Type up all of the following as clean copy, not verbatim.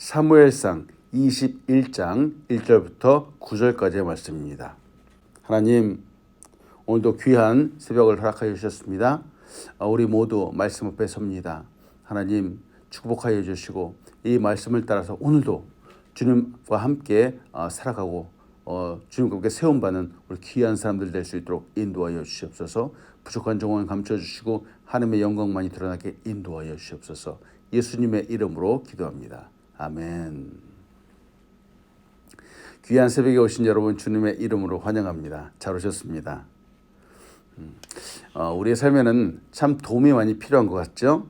사무엘상 21장 1절부터 9절까지의 말씀입니다. 하나님, 오늘도 귀한 새벽을 허락하여 주셨습니다. 우리 모두 말씀 앞에 섭니다. 하나님, 축복하여 주시고 이 말씀을 따라서 오늘도 주님과 함께 살아가고 주님과 함께 세움받는 우리 귀한 사람들 될 수 있도록 인도하여 주시옵소서. 부족한 종을 감춰주시고 하나님의 영광만이 드러나게 인도하여 주시옵소서. 예수님의 이름으로 기도합니다. 아멘. 귀한 새벽에 오신 여러분, 주님의 이름으로 환영합니다. 잘 오셨습니다. 우리의 삶에는 참 도움이 많이 필요한 것 같죠?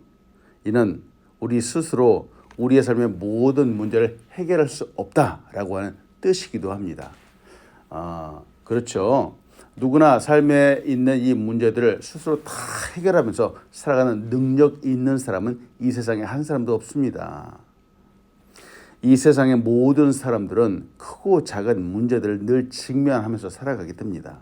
이는 우리 스스로 우리의 삶의 모든 문제를 해결할 수 없다라고 하는 뜻이기도 합니다. 그렇죠. 누구나 삶에 있는 이 문제들을 스스로 다 해결하면서 살아가는 능력 있는 사람은 이 세상에 한 사람도 없습니다. 이 세상의 모든 사람들은 크고 작은 문제들을 늘 직면하면서 살아가게 됩니다.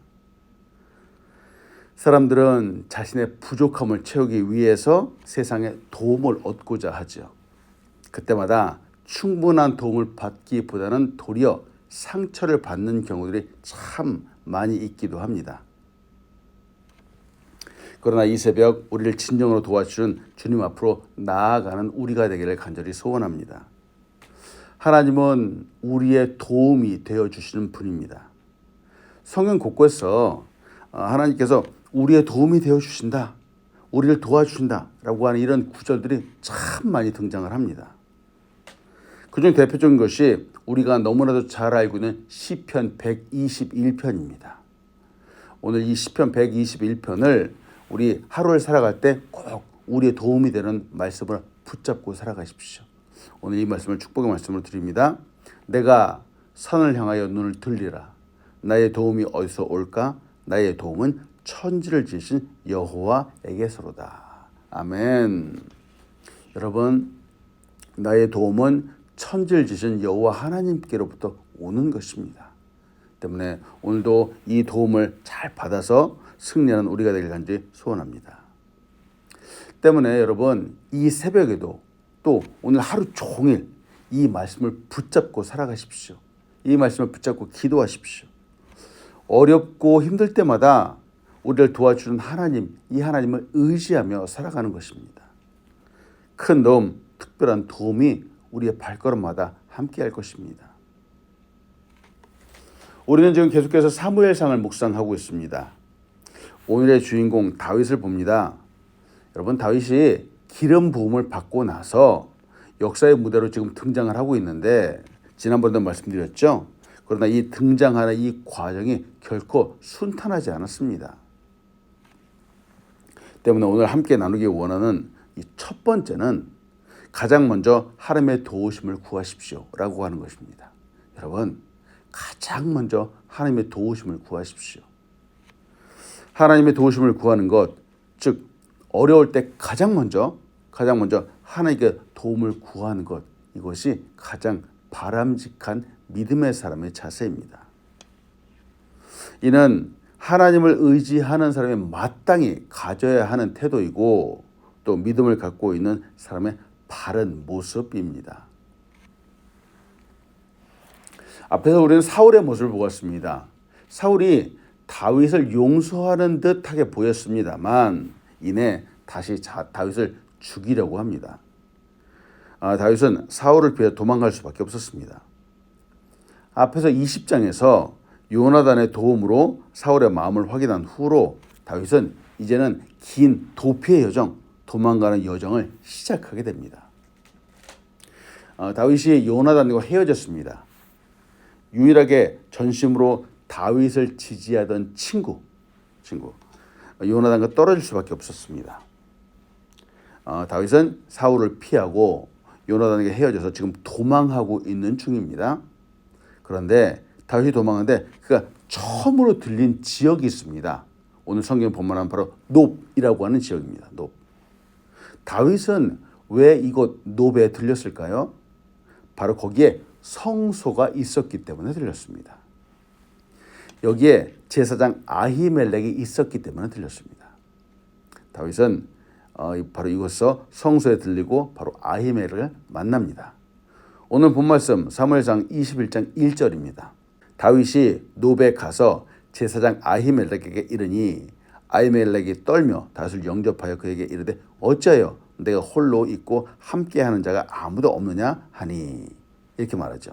사람들은 자신의 부족함을 채우기 위해서 세상에 도움을 얻고자 하죠. 그때마다 충분한 도움을 받기보다는 도리어 상처를 받는 경우들이 참 많이 있기도 합니다. 그러나 이 새벽 우리를 진정으로 도와주는 주님 앞으로 나아가는 우리가 되기를 간절히 소원합니다. 하나님은 우리의 도움이 되어주시는 분입니다. 성경 곳곳에서 하나님께서 우리의 도움이 되어주신다, 우리를 도와주신다 라고 하는 이런 구절들이 참 많이 등장을 합니다. 그중 대표적인 것이 우리가 너무나도 잘 알고 있는 시편 121편입니다. 오늘 이 시편 121편을 우리 하루를 살아갈 때 꼭 우리의 도움이 되는 말씀을 붙잡고 살아가십시오. 오늘 이 말씀을 축복의 말씀으로 드립니다. 내가 산을 향하여 눈을 들리라. 나의 도움이 어디서 올까? 나의 도움은 천지를 지으신 여호와에게서로다. 아멘. 여러분, 나의 도움은 천지를 지으신 여호와 하나님께로부터 오는 것입니다. 때문에 오늘도 이 도움을 잘 받아서 승리하는 우리가 되길 간절히 소원합니다. 때문에 여러분, 이 새벽에도 또 오늘 하루 종일 이 말씀을 붙잡고 살아가십시오. 이 말씀을 붙잡고 기도하십시오. 어렵고 힘들 때마다 우리를 도와주는 하나님, 이 하나님을 의지하며 살아가는 것입니다. 큰 도움, 특별한 도움이 우리의 발걸음마다 함께할 것입니다. 우리는 지금 계속해서 사무엘상을 묵상하고 있습니다. 오늘의 주인공 다윗을 봅니다. 여러분, 다윗이 기름 부음을 받고 나서 역사의 무대로 지금 등장을 하고 있는데, 지난번에도 말씀드렸죠. 그러나 이 등장하는 이 과정이 결코 순탄하지 않았습니다. 때문에 오늘 함께 나누기 원하는 이 첫 번째는 가장 먼저 하나님의 도우심을 구하십시오 라고 하는 것입니다. 여러분, 가장 먼저 하나님의 도우심을 구하십시오. 하나님의 도우심을 구하는 것, 즉 어려울 때 가장 먼저 하나님께 도움을 구하는 것, 이것이 가장 바람직한 믿음의 사람의 자세입니다. 이는 하나님을 의지하는 사람이 마땅히 가져야 하는 태도이고 또 믿음을 갖고 있는 사람의 바른 모습입니다. 앞에서 우리는 사울의 모습을 보았습니다. 사울이 다윗을 용서하는 듯하게 보였습니다만 이내 다시 다윗을 죽이려고 합니다. 다윗은 사울을 피해 도망갈 수밖에 없었습니다. 앞에서 20장에서 요나단의 도움으로 사울의 마음을 확인한 후로 다윗은 이제는 긴 도피의 여정, 도망가는 여정을 시작하게 됩니다. 다윗이 요나단과 헤어졌습니다. 유일하게 전심으로 다윗을 지지하던 친구 요나단과 떨어질 수밖에 없었습니다. 다윗은 사울을 피하고 요나단에게 헤어져서 지금 도망하고 있는 중입니다. 그런데 다윗이 도망하는데 그가 처음으로 들린 지역이 있습니다. 오늘 성경 본문은 바로 놉이라고 하는 지역입니다. 놉. 다윗은 왜 이곳 놉에 들렸을까요? 바로 거기에 성소가 있었기 때문에 들렸습니다. 여기에 제사장 아히멜렉이 있었기 때문에 들렸습니다. 다윗은 바로 이곳에서 성소에 들리고 바로 아히멜렉을 만납니다. 오늘 본 말씀 사무엘상 21장 1절입니다. 다윗이 노베에 가서 제사장 아히멜렉에게 이르니 아히멜렉이 떨며 다윗을 영접하여 그에게 이르되 어찌하여 내가 홀로 있고 함께하는 자가 아무도 없느냐 하니 이렇게 말하죠.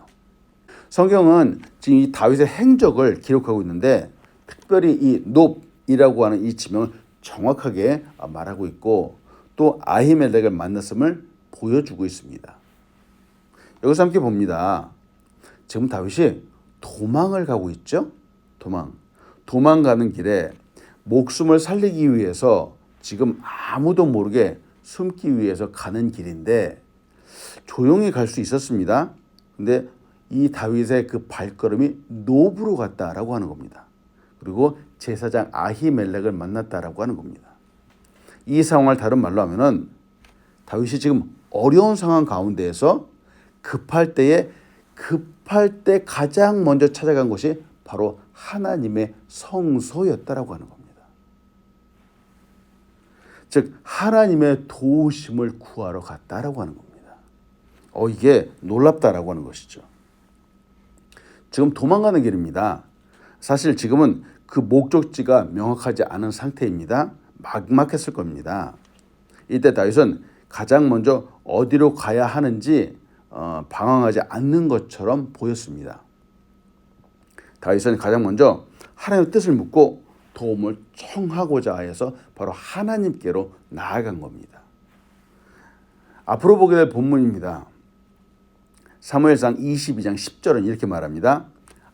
성경은 지금 이 다윗의 행적을 기록하고 있는데 특별히 이 놉이라고 하는 이 지명을 정확하게 말하고 있고 또 아히멜렉을 만났음을 보여주고 있습니다. 여기서 함께 봅니다. 지금 다윗이 도망을 가고 있죠. 도망가는 길에 목숨을 살리기 위해서 지금 아무도 모르게 숨기 위해서 가는 길인데 조용히 갈 수 있었습니다. 근데 이 다윗의 그 발걸음이 놉으로 갔다라고 하는 겁니다. 그리고 제사장 아히멜렉을 만났다라고 하는 겁니다. 이 상황을 다른 말로 하면은 다윗이 지금 어려운 상황 가운데에서 급할 때 가장 먼저 찾아간 곳이 바로 하나님의 성소였다라고 하는 겁니다. 즉 하나님의 도우심을 구하러 갔다라고 하는 겁니다. 이게 놀랍다라고 하는 것이죠. 지금 도망가는 길입니다. 사실 지금은 그 목적지가 명확하지 않은 상태입니다. 막막했을 겁니다. 이때 다윗은 가장 먼저 어디로 가야 하는지 방황하지 않는 것처럼 보였습니다. 다윗은 가장 먼저 하나님의 뜻을 묻고 도움을 청하고자 해서 바로 하나님께로 나아간 겁니다. 앞으로 보게 될 본문입니다. 사무엘상 22장 10절은 이렇게 말합니다.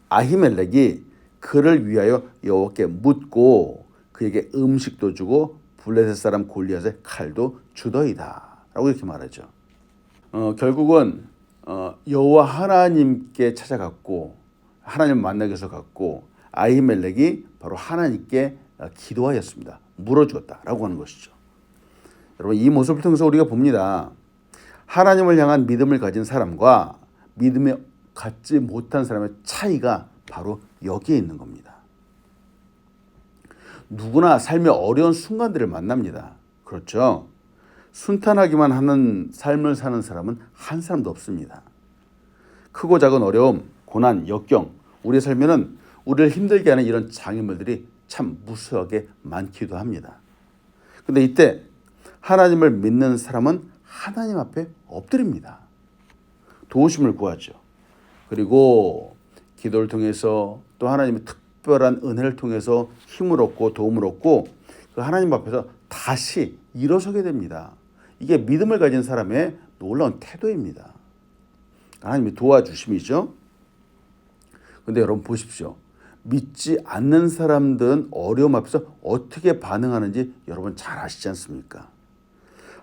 아히멜렉이 그를 위하여 여호와께 묻고 그에게 음식도 주고 블레셋 사람 골리앗의 칼도 주더이다 라고 이렇게 말하죠. 결국은 여호와 하나님께 찾아갔고 하나님을 만나기 위해서 갔고 아히멜렉이 바로 하나님께 기도하였습니다. 물어주었다라고 하는 것이죠. 여러분 이 모습을 통해서 우리가 봅니다. 하나님을 향한 믿음을 가진 사람과 믿음을 갖지 못한 사람의 차이가 바로 여기에 있는 겁니다. 누구나 삶의 어려운 순간들을 만납니다. 그렇죠? 순탄하기만 하는 삶을 사는 사람은 한 사람도 없습니다. 크고 작은 어려움, 고난, 역경, 우리의 삶에는 우리를 힘들게 하는 이런 장애물들이 참 무수하게 많기도 합니다. 근데 이때 하나님을 믿는 사람은 하나님 앞에 엎드립니다. 도우심을 구하죠. 그리고 기도를 통해서 또 하나님의 특별한 은혜를 통해서 힘을 얻고 도움을 얻고 그 하나님 앞에서 다시 일어서게 됩니다. 이게 믿음을 가진 사람의 놀라운 태도입니다. 하나님이 도와주심이죠. 근데 여러분 보십시오. 믿지 않는 사람들은 어려움 앞에서 어떻게 반응하는지 여러분 잘 아시지 않습니까?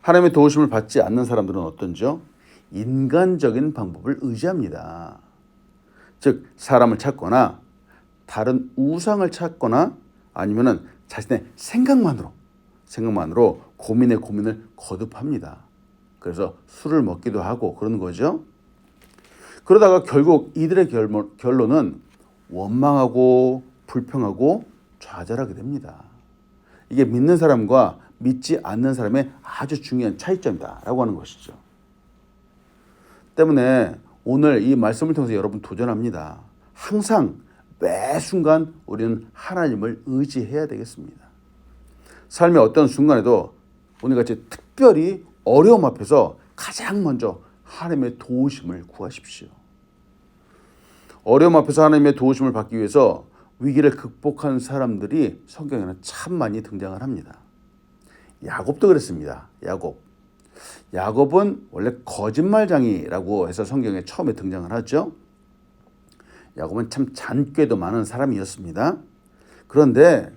하나님의 도우심을 받지 않는 사람들은 어떤지요? 인간적인 방법을 의지합니다. 즉 사람을 찾거나 다른 우상을 찾거나 아니면은 자신의 생각만으로 고민을 거듭합니다. 그래서 술을 먹기도 하고 그러는 거죠. 그러다가 결국 이들의 결론은 원망하고 불평하고 좌절하게 됩니다. 이게 믿는 사람과 믿지 않는 사람의 아주 중요한 차이점이다라고 하는 것이죠. 때문에 오늘 이 말씀을 통해서 여러분 도전합니다. 항상 매 순간 우리는 하나님을 의지해야 되겠습니다. 삶의 어떤 순간에도 오늘같이 특별히 어려움 앞에서 가장 먼저 하나님의 도우심을 구하십시오. 어려움 앞에서 하나님의 도우심을 받기 위해서 위기를 극복한 사람들이 성경에는 참 많이 등장을 합니다. 야곱도 그랬습니다. 야곱은 원래 거짓말장이라고 해서 성경에 처음에 등장을 하죠. 야곱은 참 잔꾀도 많은 사람이었습니다. 그런데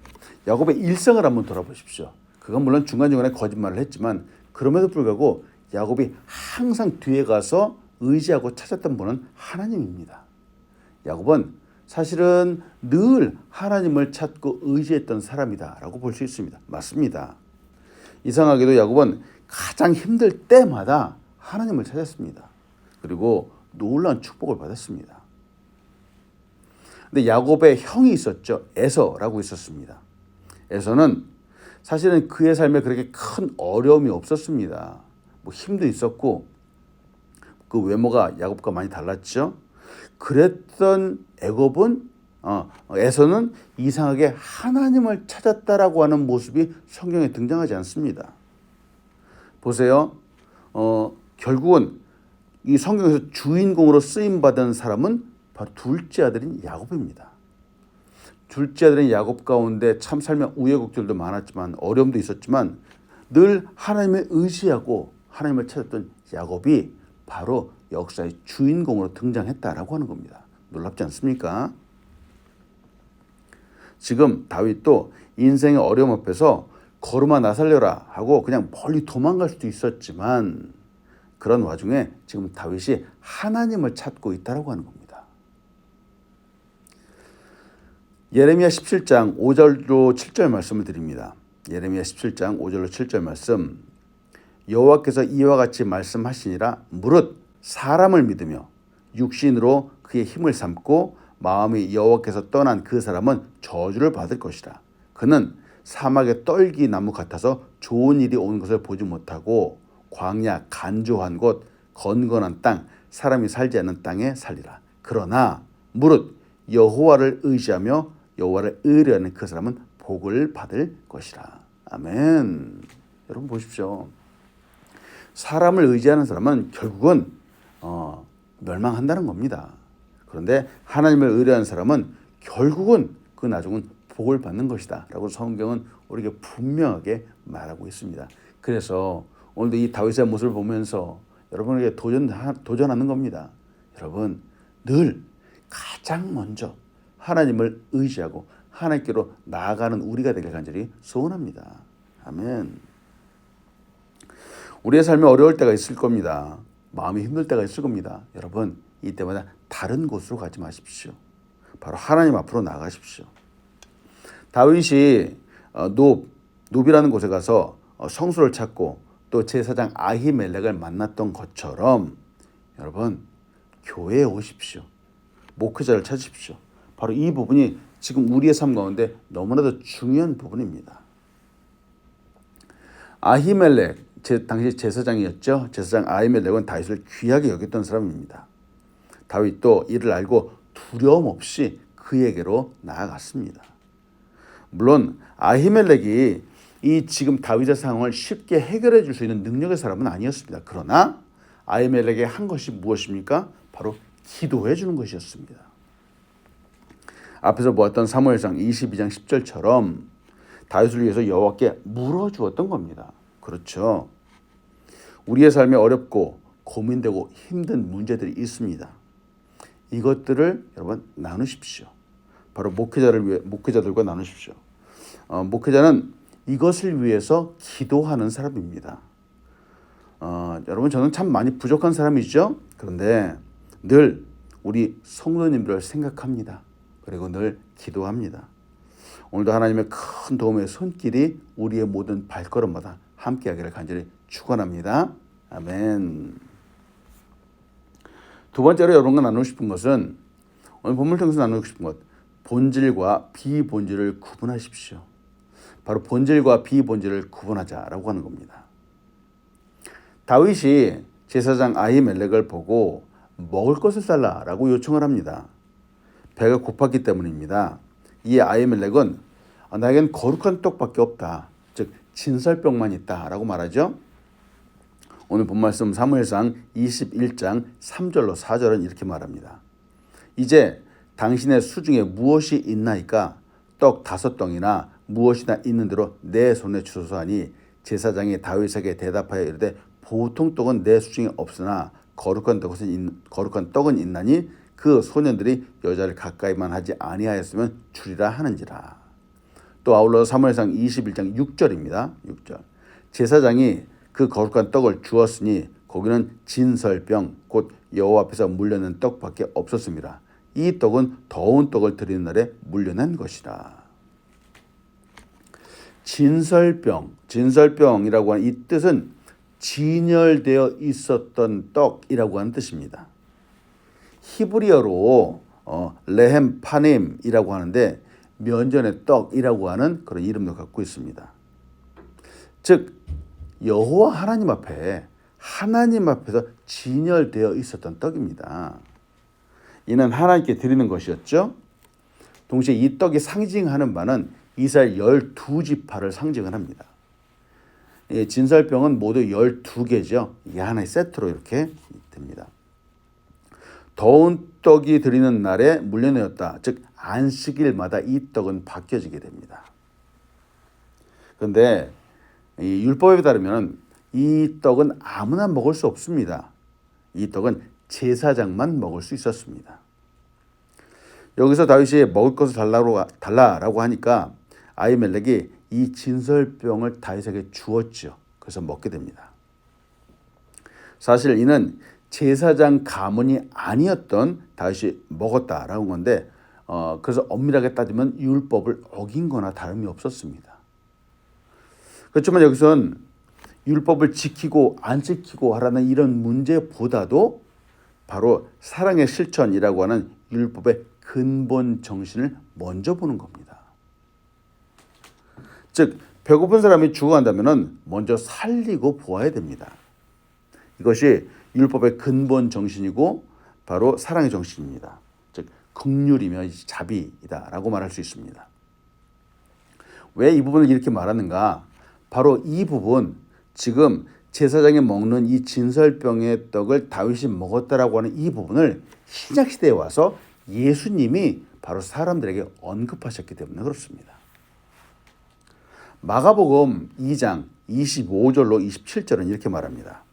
야곱의 일생을 한번 돌아보십시오. 그건 물론 중간중간에 거짓말을 했지만 그럼에도 불구하고 야곱이 항상 뒤에 가서 의지하고 찾았던 분은 하나님입니다. 야곱은 사실은 늘 하나님을 찾고 의지했던 사람이다라고 볼 수 있습니다. 맞습니다. 이상하게도 야곱은 가장 힘들 때마다 하나님을 찾았습니다. 그리고 놀라운 축복을 받았습니다. 근데 야곱의 형이 있었죠. 에서라고 있었습니다. 에서는 사실은 그의 삶에 그렇게 큰 어려움이 없었습니다. 힘도 있었고 그 외모가 야곱과 많이 달랐죠. 그랬던 애굽은 에서는 이상하게 하나님을 찾았다라고 하는 모습이 성경에 등장하지 않습니다. 보세요. 결국은 이 성경에서 주인공으로 쓰임받은 사람은 바로 둘째 아들인 야곱입니다. 둘째 아들인 야곱 가운데 참 삶의 우여곡절도 많았지만 어려움도 있었지만 늘 하나님을 의지하고 하나님을 찾았던 야곱이 바로 역사의 주인공으로 등장했다라고 하는 겁니다. 놀랍지 않습니까? 지금 다윗도 인생의 어려움 앞에서 걸음아 나 살려라 하고 그냥 멀리 도망갈 수도 있었지만 그런 와중에 지금 다윗이 하나님을 찾고 있다라고 하는 겁니다. 예레미야 17장 5절로 7절 말씀을 드립니다. 예레미야 17장 5절로 7절 말씀. 여호와께서 이와 같이 말씀하시니라. 무릇 사람을 믿으며 육신으로 그의 힘을 삼고 마음이 여호와께서 떠난 그 사람은 저주를 받을 것이라. 그는 사막의 떨기 나무 같아서 좋은 일이 오는 것을 보지 못하고 광야 간조한 곳 건건한 땅 사람이 살지 않는 땅에 살리라. 그러나 무릇 여호와를 의지하며 여호와를 의뢰하는 그 사람은 복을 받을 것이라. 아멘. 여러분 보십시오. 사람을 의지하는 사람은 결국은 멸망한다는 겁니다. 그런데 하나님을 의뢰하는 사람은 결국은 그 나중은 복을 받는 것이다 라고 성경은 우리에게 분명하게 말하고 있습니다. 그래서 오늘도 이 다윗의 모습을 보면서 여러분에게 도전하는 겁니다. 여러분 늘 가장 먼저 하나님을 의지하고 하나님께로 나아가는 우리가 되길 간절히 소원합니다. 아멘. 우리의 삶에 어려울 때가 있을 겁니다. 마음이 힘들 때가 있을 겁니다. 여러분 이때마다 다른 곳으로 가지 마십시오. 바로 하나님 앞으로 나가십시오. 다윗이 노비라는 곳에 가서 성소를 찾고 또 제사장 아히멜렉을 만났던 것처럼 여러분 교회에 오십시오. 목회자를 찾으십시오. 바로 이 부분이 지금 우리의 삶 가운데 너무나도 중요한 부분입니다. 아히멜렉 당시 제사장이었죠. 제사장 아히멜렉은 다윗을 귀하게 여겼던 사람입니다. 다윗도 이를 알고 두려움 없이 그에게로 나아갔습니다. 물론 아히멜렉이 이 지금 다윗의 상황을 쉽게 해결해 줄 수 있는 능력의 사람은 아니었습니다. 그러나 아히멜렉이 한 것이 무엇입니까? 바로 기도해 주는 것이었습니다. 앞에서 보았던 사무엘상 22장 10절처럼 다윗을 위해서 여호와께 물어주었던 겁니다. 그렇죠. 우리의 삶에 어렵고 고민되고 힘든 문제들이 있습니다. 이것들을 여러분 나누십시오. 바로 목회자들과 나누십시오. 목회자는 이것을 위해서 기도하는 사람입니다. 여러분 저는 참 많이 부족한 사람이죠. 그런데 늘 우리 성도님들을 생각합니다. 그리고 늘 기도합니다. 오늘도 하나님의 큰 도움의 손길이 우리의 모든 발걸음마다 함께하기를 간절히 축원합니다. 아멘. 두 번째로 여러분과 나누고 싶은 것은 오늘 본문을 통해서 나누고 싶은 것 본질과 비본질을 구분하십시오. 바로 본질과 비본질을 구분하자라고 하는 겁니다. 다윗이 제사장 아히멜렉을 보고 먹을 것을 달라라고 요청을 합니다. 배가 고팠기 때문입니다. 이 아히멜렉은 나에겐 거룩한 떡밖에 없다. 즉 진설병만 있다라고 말하죠. 오늘 본 말씀 사무엘상 21장 3절로 4절은 이렇게 말합니다. 이제 당신의 수중에 무엇이 있나이까 떡 5덩이나 무엇이나 있는 대로 내 손에 주소서 하니 제사장이 다윗에게 대답하여 이르되 보통 떡은 내 수중에 없으나 거룩한 떡은 있나니 그 소년들이 여자를 가까이만 하지 아니하였으면 주리라 하는지라. 또 아울러 사무엘상 21장 6절입니다. 6절. 제사장이 그 거룩한 떡을 주었으니 거기는 진설병 곧 여호와 앞에서 물려낸 떡밖에 없었습니다. 이 떡은 더운 떡을 드리는 날에 물려낸 것이라. 진설병이라고 하는 이 뜻은 진열되어 있었던 떡이라고 하는 뜻입니다. 히브리어로 레헴 파넴이라고 하는데 면전의 떡이라고 하는 그런 이름도 갖고 있습니다. 즉 여호와 하나님 앞에 하나님 앞에서 진열되어 있었던 떡입니다. 이는 하나님께 드리는 것이었죠. 동시에 이 떡이 상징하는 바는 이스라엘 12지파를 상징을 합니다. 진설병은 모두 12개죠. 이게 하나의 세트로 이렇게 됩니다. 더운 떡이 드리는 날에 물려내었다. 즉 안식일마다 이 떡은 바뀌어지게 됩니다. 그런데 이 율법에 따르면 이 떡은 아무나 먹을 수 없습니다. 이 떡은 제사장만 먹을 수 있었습니다. 여기서 다윗이 먹을 것을 달라라고 하니까 아히멜렉이 이 진설병을 다윗에게 주었죠. 그래서 먹게 됩니다. 사실 이는 제사장 가문이 아니었던 다윗이 먹었다라는 건데 그래서 엄밀하게 따지면 율법을 어긴 거나 다름이 없었습니다. 그렇지만 여기서는 율법을 지키고 안 지키고 하라는 이런 문제보다도 바로 사랑의 실천이라고 하는 율법의 근본 정신을 먼저 보는 겁니다. 즉 배고픈 사람이 죽어간다면 먼저 살리고 보아야 됩니다. 이것이 율법의 근본 정신이고 바로 사랑의 정신입니다. 즉 긍휼이며 자비이다라고 말할 수 있습니다. 왜 이 부분을 이렇게 말하는가? 바로 이 부분, 지금 제사장이 먹는 이 진설병의 떡을 다윗이 먹었다라고 하는 이 부분을 신약시대에 와서 예수님이 바로 사람들에게 언급하셨기 때문에 그렇습니다. 마가복음 2장 25절로 27절은 이렇게 말합니다.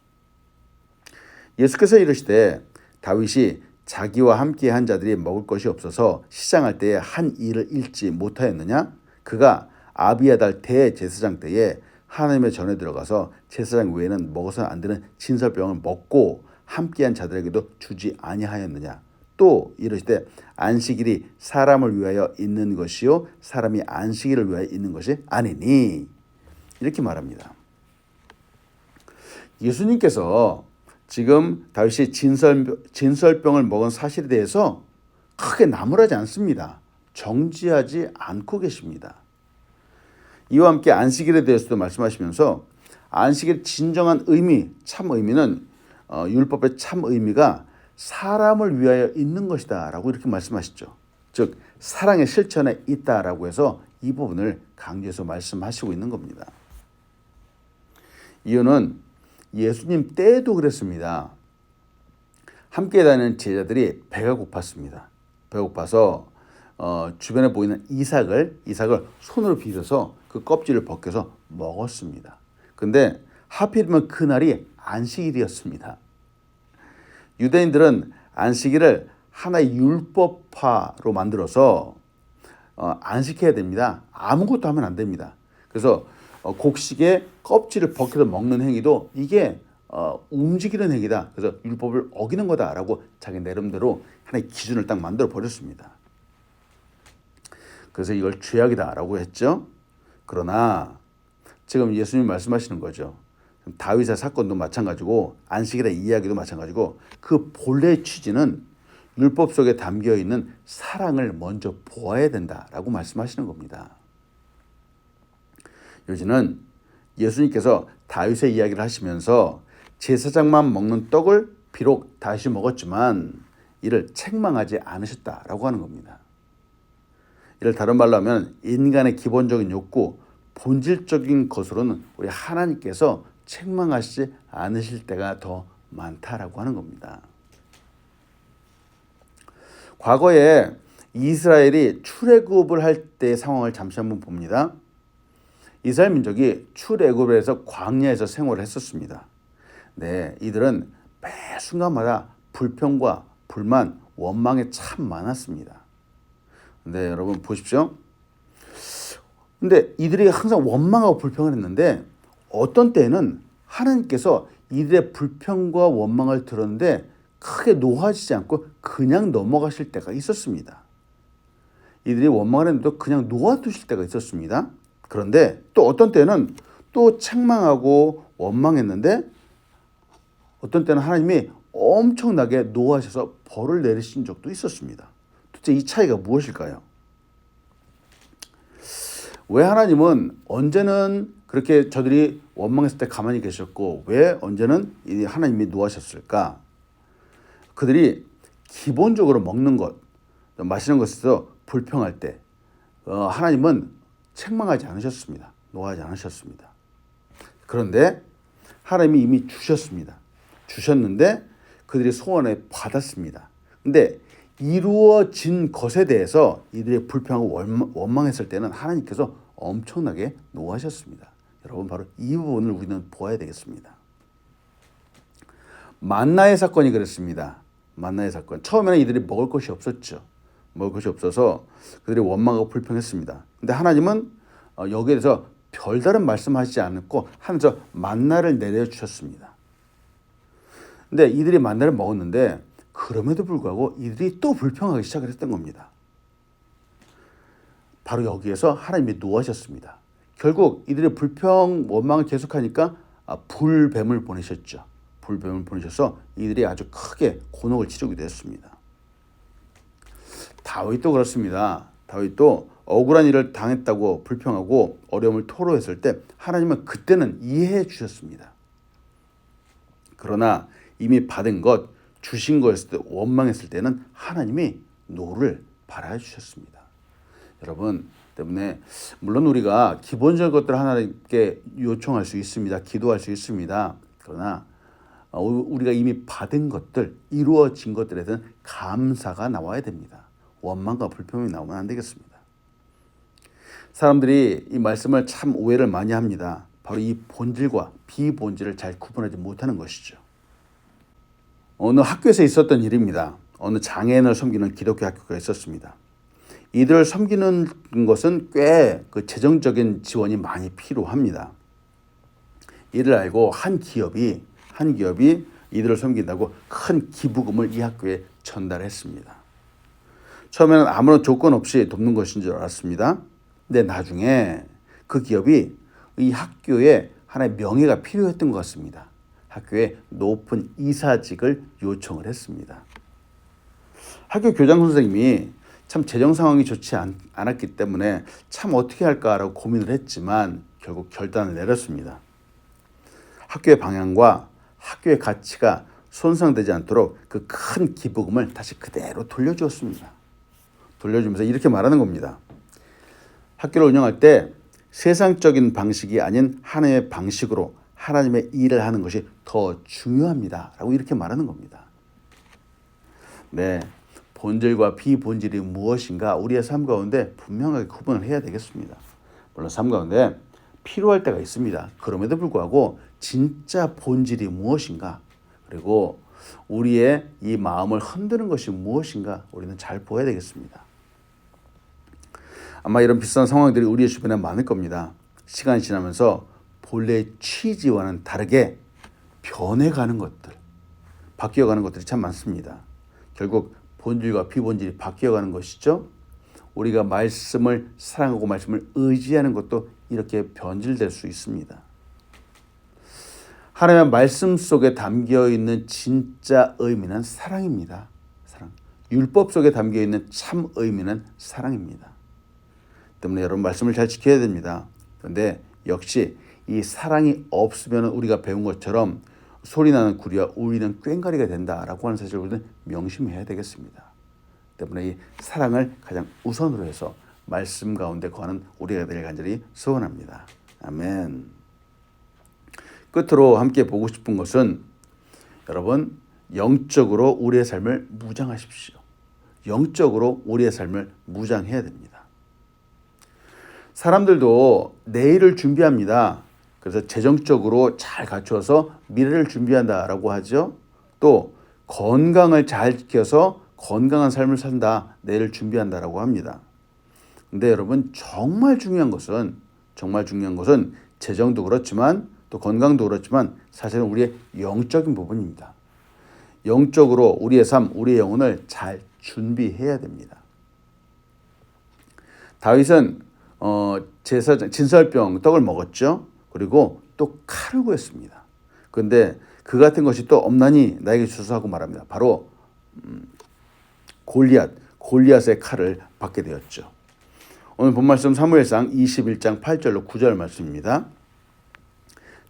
예수께서 이르시되 다윗이 자기와 함께 한 자들이 먹을 것이 없어서 시장할 때에 한 일을 잃지 못하였느냐? 그가 아비아달 대제사장 때에 하나님의 전에 들어가서 제사장 외에는 먹어서는 안 되는 진설병을 먹고 함께한 자들에게도 주지 아니하였느냐? 또 이르시되 안식일이 사람을 위하여 있는 것이요 사람이 안식일을 위하여 있는 것이 아니니, 이렇게 말합니다. 예수님께서 지금 다윗이 진설병을 먹은 사실에 대해서 크게 나무라지 않습니다. 정지하지 않고 계십니다. 이와 함께 안식일에 대해서도 말씀하시면서 안식일의 진정한 의미, 참 의미는 율법의 참 의미가 사람을 위하여 있는 것이다 라고 이렇게 말씀하시죠. 즉 사랑의 실천에 있다라고 해서 이 부분을 강조해서 말씀하시고 있는 겁니다. 이유는 예수님 때에도 그랬습니다. 함께 다니는 제자들이 배가 고팠습니다. 배고파서 주변에 보이는 이삭을 손으로 비벼서 그 껍질을 벗겨서 먹었습니다. 근데 하필이면 그날이 안식일이었습니다. 유대인들은 안식일을 하나의 율법화로 만들어서 안식해야 됩니다. 아무것도 하면 안 됩니다. 그래서 곡식의 껍질을 벗겨서 먹는 행위도 이게 움직이는 행위다. 그래서 율법을 어기는 거다라고 자기 나름대로 하나의 기준을 딱 만들어 버렸습니다. 그래서 이걸 죄악이다라고 했죠. 그러나 지금 예수님이 말씀하시는 거죠. 다윗의 사건도 마찬가지고 안식일의 이야기도 마찬가지고 그 본래의 취지는 율법 속에 담겨있는 사랑을 먼저 보아야 된다라고 말씀하시는 겁니다. 요즘은 예수님께서 다윗의 이야기를 하시면서 제사장만 먹는 떡을 비록 다윗이 먹었지만 이를 책망하지 않으셨다라고 하는 겁니다. 이를 다른 말로 하면 인간의 기본적인 욕구, 본질적인 것으로는 우리 하나님께서 책망하시지 않으실 때가 더 많다라고 하는 겁니다. 과거에 이스라엘이 출애굽을 할 때의 상황을 잠시 한번 봅니다. 이스라엘 민족이 출애굽에서 광야에서 생활을 했었습니다. 네, 이들은 매 순간마다 불평과 불만, 원망이 참 많았습니다. 네, 여러분 보십시오. 근데 이들이 항상 원망하고 불평을 했는데 어떤 때는 하나님께서 이들의 불평과 원망을 들었는데 크게 노하시지 않고 그냥 넘어가실 때가 있었습니다. 이들이 원망을 했는데도 그냥 놓아두실 때가 있었습니다. 그런데 또 어떤 때는 또 책망하고 원망했는데 어떤 때는 하나님이 엄청나게 노하셔서 벌을 내리신 적도 있었습니다. 도대체 이 차이가 무엇일까요? 왜 하나님은 언제는 그렇게 저들이 원망했을 때 가만히 계셨고 왜 언제는 이 하나님이 노하셨을까? 그들이 기본적으로 먹는 것, 마시는 것에서 불평할 때 하나님은 책망하지 않으셨습니다. 노하지 않으셨습니다. 그런데 하나님이 이미 주셨습니다. 주셨는데 그들이 소원을 받았습니다. 근데 이루어진 것에 대해서 이들이 불평하고 원망했을 때는 하나님께서 엄청나게 노하셨습니다. 여러분 바로 이 부분을 우리는 보아야 되겠습니다. 만나의 사건이 그랬습니다. 만나의 사건. 처음에는 이들이 먹을 것이 없었죠. 먹을 것이 없어서 그들이 원망하고 불평했습니다. 근데 하나님은 여기에 대해서 별다른 말씀하시지 않고 하나님께서 만나를 내려주셨습니다. 근데 이들이 만나를 먹었는데 그럼에도 불구하고 이들이 또 불평하기 시작을 했던 겁니다. 바로 여기에서 하나님이 노하셨습니다. 결국 이들의 불평, 원망을 계속하니까 불뱀을 보내셨죠. 불뱀을 보내셔서 이들이 아주 크게 곤혹을 치르게 되었습니다. 다윗도 그렇습니다. 다윗도 억울한 일을 당했다고 불평하고 어려움을 토로했을 때 하나님은 그때는 이해해 주셨습니다. 그러나 이미 받은 것, 주신 것을 때 원망했을 때는 하나님이 노를 바라해 주셨습니다. 여러분 때문에 물론 우리가 기본적인 것들을 하나님께 요청할 수 있습니다. 기도할 수 있습니다. 그러나 우리가 이미 받은 것들, 이루어진 것들에 대한 감사가 나와야 됩니다. 원망과 불평이 나오면 안 되겠습니다. 사람들이 이 말씀을 참 오해를 많이 합니다. 바로 이 본질과 비본질을 잘 구분하지 못하는 것이죠. 어느 학교에서 있었던 일입니다. 어느 장애인을 섬기는 기독교 학교가 있었습니다. 이들을 섬기는 것은 꽤 그 재정적인 지원이 많이 필요합니다. 이를 알고 한 기업이 이들을 섬긴다고 큰 기부금을 이 학교에 전달했습니다. 처음에는 아무런 조건 없이 돕는 것인 줄 알았습니다. 근데 나중에 그 기업이 이 학교에 하나의 명예가 필요했던 것 같습니다. 학교에 높은 이사직을 요청을 했습니다. 학교 교장 선생님이 참 재정 상황이 좋지 않았기 때문에 참 어떻게 할까라고 고민을 했지만 결국 결단을 내렸습니다. 학교의 방향과 학교의 가치가 손상되지 않도록 그 큰 기부금을 다시 그대로 돌려주었습니다. 돌려주면서 이렇게 말하는 겁니다. 학교를 운영할 때 세상적인 방식이 아닌 하나님의 방식으로 하나님의 일을 하는 것이 더 중요합니다. 라고 이렇게 말하는 겁니다. 네, 본질과 비본질이 무엇인가 우리의 삶 가운데 분명하게 구분을 해야 되겠습니다. 물론 삶 가운데 필요할 때가 있습니다. 그럼에도 불구하고 진짜 본질이 무엇인가 그리고 우리의 이 마음을 흔드는 것이 무엇인가 우리는 잘 보아야 되겠습니다. 아마 이런 비슷한 상황들이 우리의 주변에 많을 겁니다. 시간이 지나면서 본래의 취지와는 다르게 변해가는 것들, 바뀌어가는 것들이 참 많습니다. 결국 본질과 비본질이 바뀌어가는 것이죠. 우리가 말씀을 사랑하고 말씀을 의지하는 것도 이렇게 변질될 수 있습니다. 하나님의 말씀 속에 담겨있는 진짜 의미는 사랑입니다. 사랑. 율법 속에 담겨있는 참 의미는 사랑입니다. 때문에 여러분 말씀을 잘 지켜야 됩니다. 그런데 역시 이 사랑이 없으면 우리가 배운 것처럼 소리나는 구리와 울리는 꽹과리가 된다라고 하는 사실을 우리는 명심해야 되겠습니다. 때문에 이 사랑을 가장 우선으로 해서 말씀 가운데 거하는 우리가 되길 간절히 소원합니다. 아멘. 끝으로 함께 보고 싶은 것은 여러분 영적으로 우리의 삶을 무장하십시오. 영적으로 우리의 삶을 무장해야 됩니다. 사람들도 내일을 준비합니다. 그래서 재정적으로 잘 갖추어서 미래를 준비한다라고 하죠. 또 건강을 잘 지켜서 건강한 삶을 산다, 내일을 준비한다라고 합니다. 근데 여러분 정말 중요한 것은 재정도 그렇지만 또 건강도 그렇지만 사실은 우리의 영적인 부분입니다. 영적으로 우리의 삶, 우리의 영혼을 잘 준비해야 됩니다. 다윗은 진설병 떡을 먹었죠. 그리고 또 칼을 구했습니다. 그런데 그 같은 것이 또 없나니 나에게 주소서 하고 말합니다. 바로 골리앗의 칼을 받게 되었죠. 오늘 본 말씀 사무엘상 21장 8절로 9절 말씀입니다.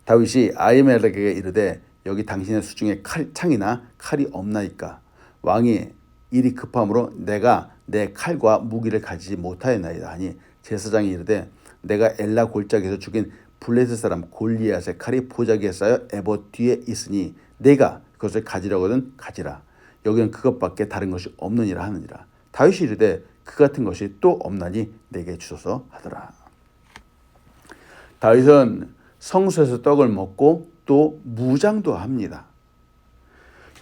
다윗이 아히멜렉에게 이르되 여기 당신의 수중에 창이나 칼이 없나이까. 왕이 일이 급함으로 내가 내 칼과 무기를 가지지 못하였나이다 하니 제사장이 이르되 내가 엘라 골짜기에서 죽인 블레셋 사람 골리앗의 칼이 보자기에 쌓여 에봇 뒤에 있으니 내가 그것을 가지려거든 가지라. 여기는 그것밖에 다른 것이 없느니라 하느니라. 다윗이 이르되 그 같은 것이 또 없나니 내게 주소서 하더라. 다윗은 성소에서 떡을 먹고 또 무장도 합니다.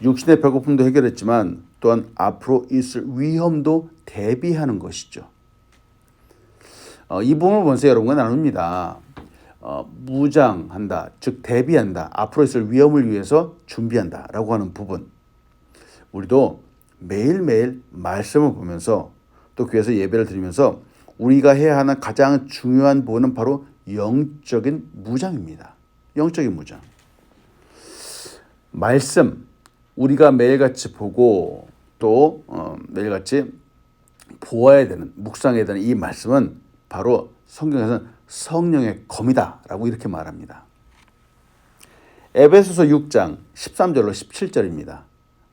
육신의 배고픔도 해결했지만 또한 앞으로 있을 위험도 대비하는 것이죠. 이 부분을 보면서 여러분과 나눕니다. 무장한다, 즉 대비한다, 앞으로 있을 위험을 위해서 준비한다 라고 하는 부분. 우리도 매일매일 말씀을 보면서 또 교회에서 예배를 드리면서 우리가 해야 하는 가장 중요한 부분은 바로 영적인 무장입니다. 영적인 무장. 말씀, 우리가 매일같이 보고 또 매일같이 보아야 되는, 묵상해야 되는 이 말씀은 바로 성경에서는 성령의 검이다 라고 이렇게 말합니다. 에베소서 6장 13절로 17절입니다.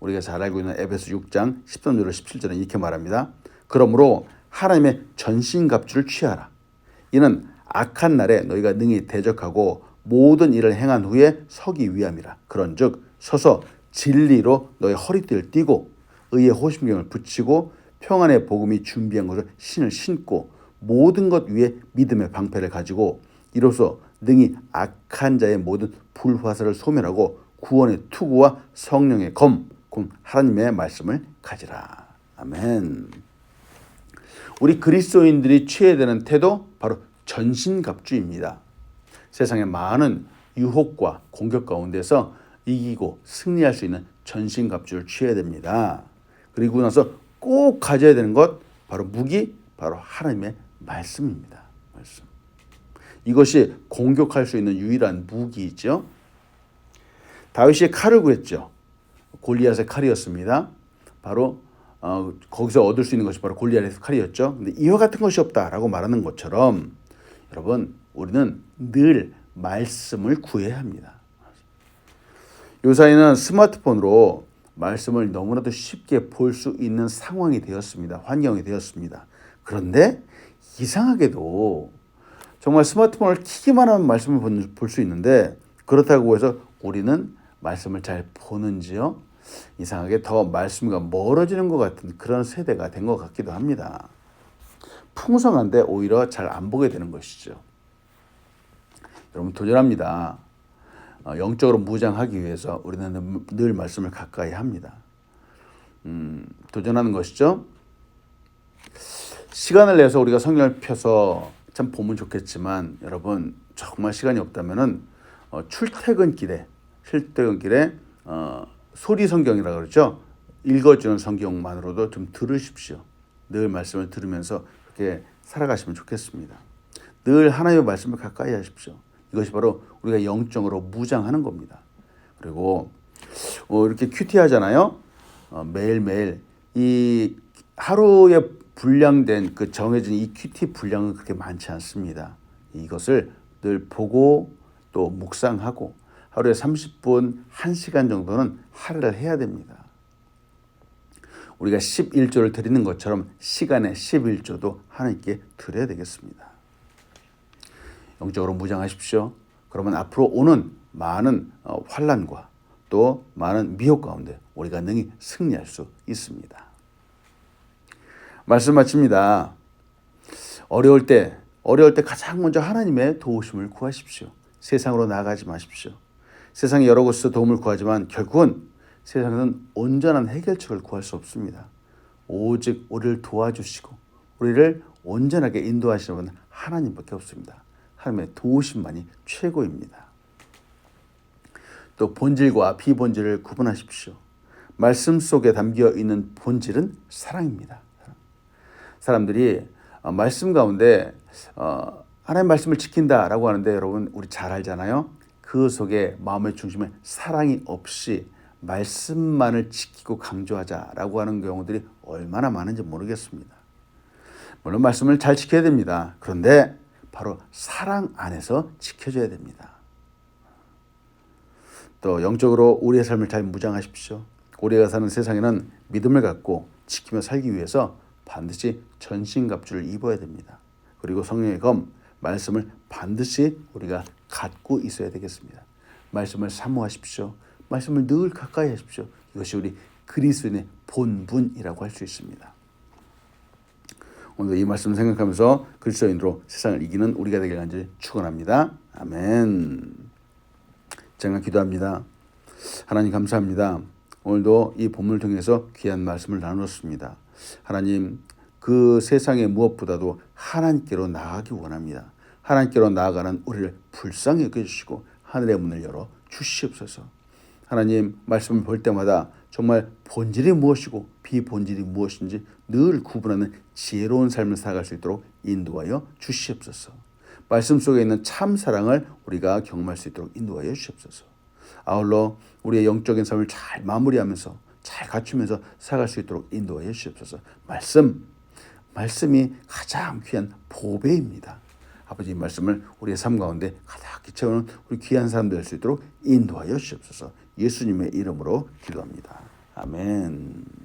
우리가 잘 알고 있는 에베소 6장 13절로 17절은 이렇게 말합니다. 그러므로 하나님의 전신갑주를 취하라. 이는 악한 날에 너희가 능히 대적하고 모든 일을 행한 후에 서기 위함이라. 그런즉 서서 진리로 너희 허리띠를 띠고 의의 호심경을 붙이고 평안의 복음이 준비한 것을 신을 신고 모든 것 위에 믿음의 방패를 가지고 이로써 능히 악한 자의 모든 불화살을 소멸하고 구원의 투구와 성령의 검, 곧 하나님의 말씀을 가지라. 아멘. 우리 그리스도인들이 취해야 되는 태도 바로 전신갑주입니다. 세상의 많은 유혹과 공격 가운데서 이기고 승리할 수 있는 전신갑주를 취해야 됩니다. 그리고 나서 꼭 가져야 되는 것 바로 무기, 바로 하나님의 말씀입니다. 말씀. 이것이 공격할 수 있는 유일한 무기이죠. 다윗이 칼을 구했죠. 골리앗의 칼이었습니다. 바로 거기서 얻을 수 있는 것이 바로 골리앗의 칼이었죠. 근데 이와 같은 것이 없다라고 말하는 것처럼 여러분 우리는 늘 말씀을 구해야 합니다. 요사이는 스마트폰으로 말씀을 너무나도 쉽게 볼 수 있는 상황이 되었습니다. 환경이 되었습니다. 그런데 이상하게도 정말 스마트폰을 켜기만 하면 말씀을 볼 수 있는데 그렇다고 해서 우리는 말씀을 잘 보는지요? 이상하게 더 말씀과 멀어지는 것 같은 그런 세대가 된 것 같기도 합니다. 풍성한데 오히려 잘 안 보게 되는 것이죠. 여러분 도전합니다. 영적으로 무장하기 위해서 우리는 늘 말씀을 가까이 합니다. 도전하는 것이죠. 시간을 내서 우리가 성경을 펴서 참 보면 좋겠지만 여러분 정말 시간이 없다면은 출퇴근길에 소리 성경이라고 그러죠. 읽어주는 성경만으로도 좀 들으십시오. 늘 말씀을 들으면서 그렇게 살아가시면 좋겠습니다. 늘 하나님의 말씀을 가까이 하십시오. 이것이 바로 우리가 영적으로 무장하는 겁니다. 그리고 이렇게 큐티 하잖아요. 매일매일 이 하루에 분량된 그 정해진 이 큐티 분량은 그렇게 많지 않습니다. 이것을 늘 보고 또 묵상하고 하루에 30분, 1시간 정도는 할애를 해야 됩니다. 우리가 11조를 드리는 것처럼 시간의 11조도 하나님께 드려야 되겠습니다. 영적으로 무장하십시오. 그러면 앞으로 오는 많은 환난과 또 많은 미혹 가운데 우리가 능히 승리할 수 있습니다. 말씀 마칩니다. 어려울 때 가장 먼저 하나님의 도우심을 구하십시오. 세상으로 나아가지 마십시오. 세상의 여러 곳에서 도움을 구하지만 결국은 세상에서는 온전한 해결책을 구할 수 없습니다. 오직 우리를 도와주시고 우리를 온전하게 인도하시는 분은 하나님밖에 없습니다. 하나님의 도우심만이 최고입니다. 또 본질과 비본질을 구분하십시오. 말씀 속에 담겨 있는 본질은 사랑입니다. 사람들이 말씀 가운데 하나님의 말씀을 지킨다라고 하는데 여러분 우리 잘 알잖아요. 그 속에 마음의 중심에 사랑이 없이 말씀만을 지키고 강조하자라고 하는 경우들이 얼마나 많은지 모르겠습니다. 물론 말씀을 잘 지켜야 됩니다. 그런데 바로 사랑 안에서 지켜줘야 됩니다. 또 영적으로 우리의 삶을 잘 무장하십시오. 우리가 사는 세상에는 믿음을 갖고 지키며 살기 위해서 반드시 전신갑주를 입어야 됩니다. 그리고 성령의 검, 말씀을 반드시 우리가 갖고 있어야 되겠습니다. 말씀을 사모하십시오. 말씀을 늘 가까이 하십시오. 이것이 우리 그리스도인의 본분이라고 할 수 있습니다. 오늘 이 말씀을 생각하면서 그리스도인으로 세상을 이기는 우리가 되길 간절히 축원합니다. 아멘. 제가 기도합니다. 하나님 감사합니다. 오늘도 이 본문을 통해서 귀한 말씀을 나눴습니다. 하나님, 그 세상의 무엇보다도 하나님께로 나아가기 원합니다. 하나님께로 나아가는 우리를 불쌍히 여겨주시고 하늘의 문을 열어 주시옵소서. 하나님, 말씀을 볼 때마다 정말 본질이 무엇이고 비본질이 무엇인지 늘 구분하는 지혜로운 삶을 살아갈 수 있도록 인도하여 주시옵소서. 말씀 속에 있는 참 사랑을 우리가 경험할 수 있도록 인도하여 주시옵소서. 아울러 우리의 영적인 삶을 잘 마무리하면서 잘 갖추면서 살아갈 수 있도록 인도하여 주시옵소서. 말씀이 가장 귀한 보배입니다. 아버지, 이 말씀을 우리의 삶 가운데 가득히 채우는 우리 귀한 사람들 될 수 있도록 인도하여 주시옵소서. 예수님의 이름으로 기도합니다. 아멘.